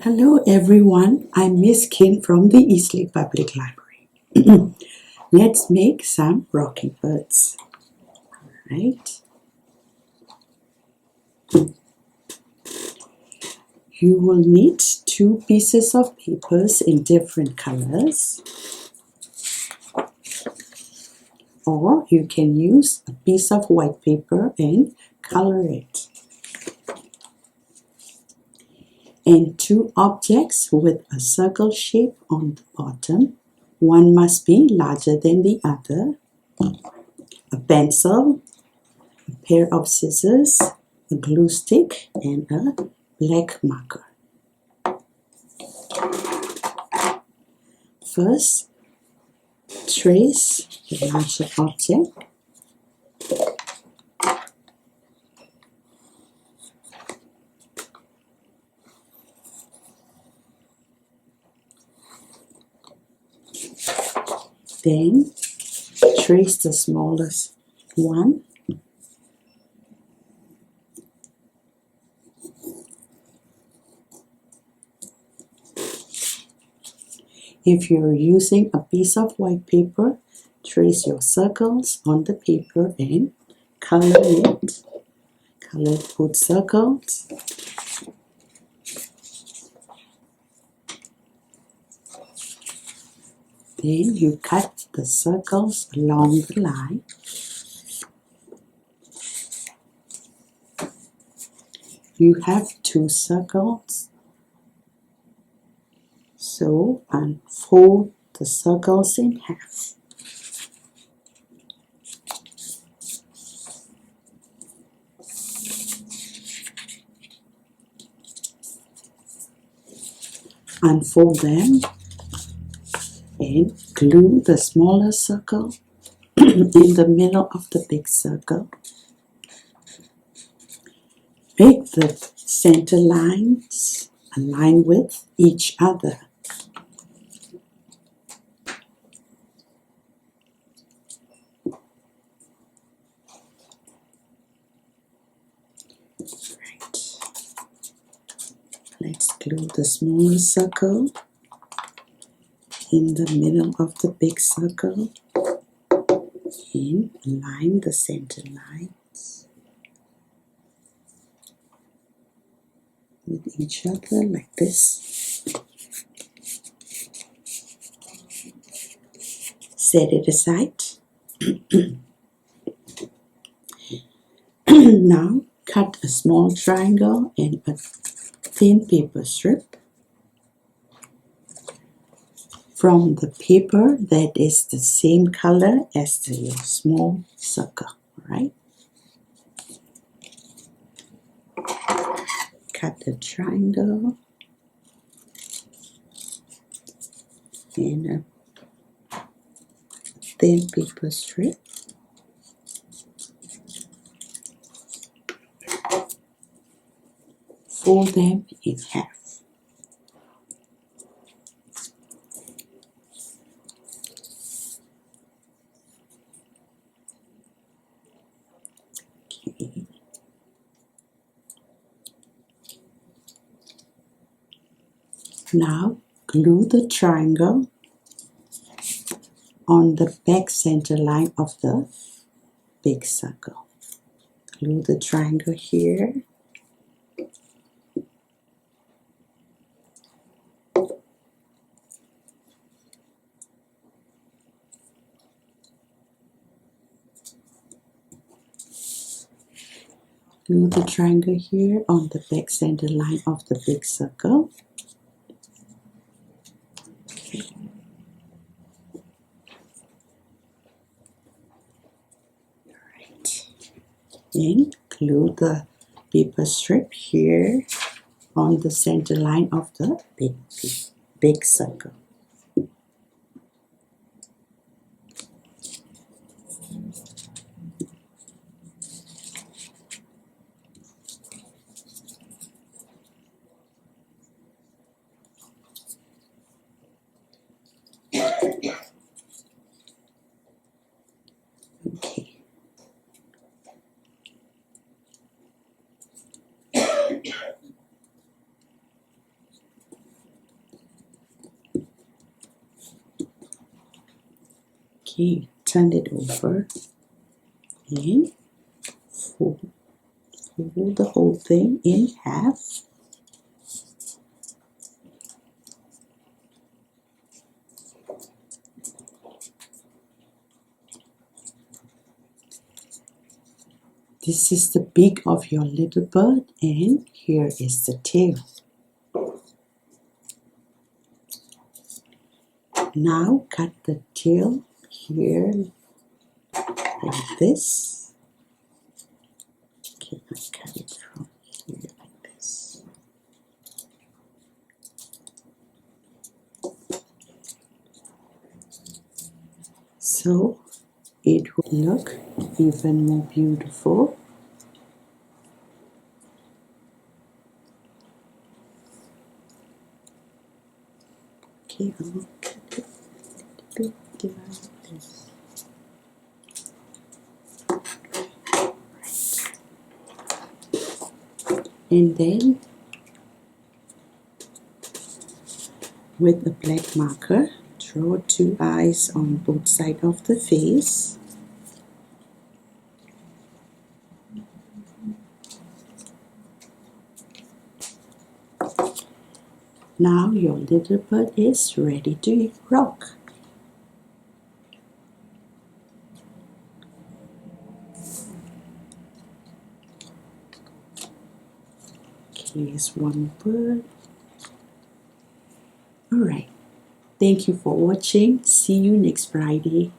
Hello everyone, I'm Miss Khin from the Eastlake Public Library. Let's make some rocking birds. Right? You will need 2 pieces of papers in different colors, or you can use a piece of white paper and color it. And 2 objects with a circle shape on the bottom. One must be larger than the other. A pencil, a pair of scissors, a glue stick, and a black marker. First, trace the larger object. Then trace the smallest one. If you're using a piece of white paper, trace your circles on the paper and color it. Color both circles. Then you cut the circles along the line. You have 2 circles, so unfold the circles in half. Unfold them and glue the smaller circle in the middle of the big circle. Make the center lines align with each other. Right. Let's glue the smaller circle in the middle of the big circle and align the center lines with each other like this. Set it aside. Now cut a small triangle and a thin paper strip from the paper that is the same color as your small circle, right? Cut the triangle and a thin paper strip. Fold them in half. Okay. Now glue the triangle on the back center line of the big circle. Glue the triangle here. Glue the triangle here on the back center line of the big circle. Alright. Then glue the paper strip here on the center line of the big circle. Okay. Okay, turn it over and fold the whole thing in half. This is the beak of your little bird, and here is the tail. Now cut the tail here like this. Okay, I cut it from here like this. So it will look even more beautiful. Okay, I'll cut it a little bit like this. And then with a black marker, draw 2 eyes on both sides of the face. Now your little bird is ready to rock. Okay, here's one bird. Alright, thank you for watching. See you next Friday.